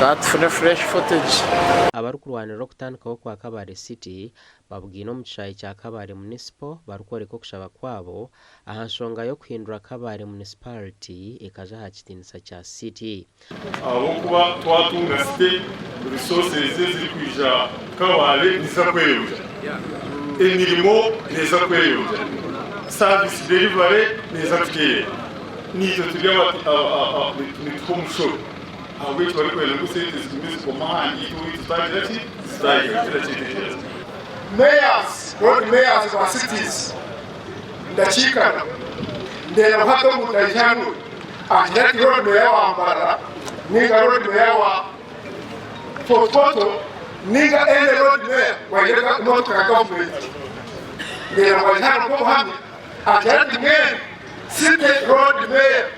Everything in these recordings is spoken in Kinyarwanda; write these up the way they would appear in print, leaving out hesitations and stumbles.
that for the fresh footage. Abarukurwanira okutandikaho kwa Kabale City babwino mu kishayi kya Kabale Municipal barukworeka okushaba kwabo aha nsonga yo kuhindura Kabale Municipality ekaja ha kitinisa kya City. Abo kuba twatunga city resources ziri kwija Kabale niza kweyonja emirimo niza kweyonja service delivery niza kutere nizo tujya nitumusho which were going to say this municipal man to start mayors, road mayors of our cities, the Chicana, they have had to the Janu, and that road mayor Ambara, Niga road mayor for photo, Niga any road mayor, where you got not a government. They have had Mohammed, and that man, city road mayor,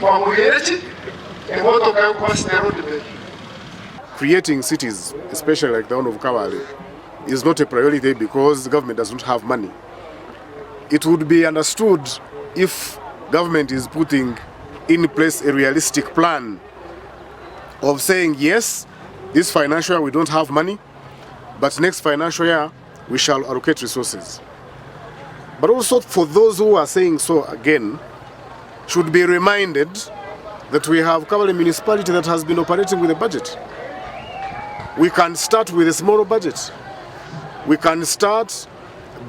Mamuyechi. Creating cities, especially like the one of Kabale, is not a priority because the government doesn't have money. It would be understood if government is putting in place a realistic plan of saying, yes, this financial year we don't have money, but next financial year we shall allocate resources. But also for those who are saying so again, should be reminded that we have Kabale municipality that has been operating with a budget. We can start with a smaller budget. We can start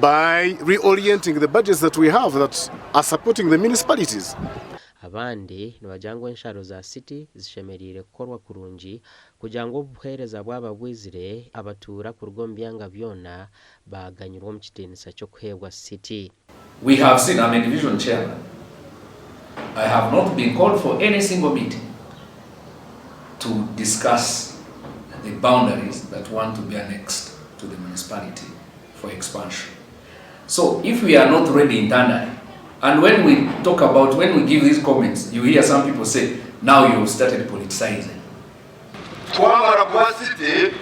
by reorienting the budgets that we have that are supporting the municipalities. Abandi nibajangwa ensharo za City zishemerire kukorwa kurungi kugira ngo obuhereza bwaba bwizire abatura ku rugo mbyanga byona baganyirwa mu kitinisa cyo kuhebwa City. We have seen, I'm a division chairman. I have not been called for any single meeting to discuss the boundaries that want to be annexed to the municipality for expansion. So if we are not ready internally, and when we talk about, when we give these comments, you hear some people say, now you have started politicizing. City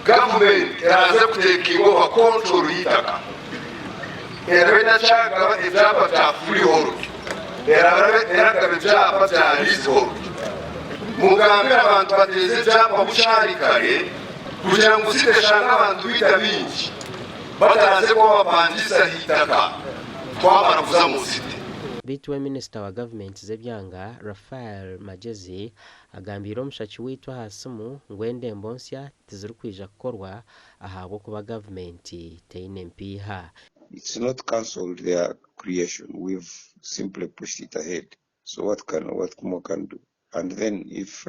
government has taken over control itaka. Erena changa ejaba ta freehold. Eraka ejaba ta leasehold. Mugambira abantu bateze ejaba bushari kare kugira ngo City shanga abantu bita bingi. Bataraze ko bapandisa hitaka. Twamara kuza mu City. Bitwe Minister wa Government z'ebyanga Raphael Magezi agambira omushaki witwa hasimu ngwende mbonsya tiziri kwija kukorwa ahabo kuba government teine mpiha. It's not cancelled their creation. We've simply pushed it ahead. So what more can do? And then if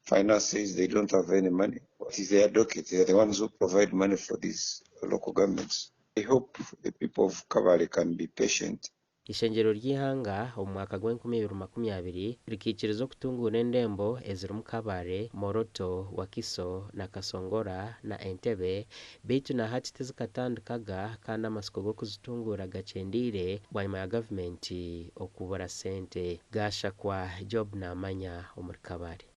finance says they don't have any money, what is their docket? They're the ones who provide money for these local governments. I hope the people of Kabale can be patient. Ishengero ry'ihanga omwaka gwa 2020 rikikirizo kutungura endembo eziri mu Kabale, Moroto, Wakiso na Kasongora na Entebbe beitu na hati tizikatandikaga kandi amasiko go kuzitungura gacendire bwanyuma ya government okubura sente gasha kwa Job na amanya omuri Kabale.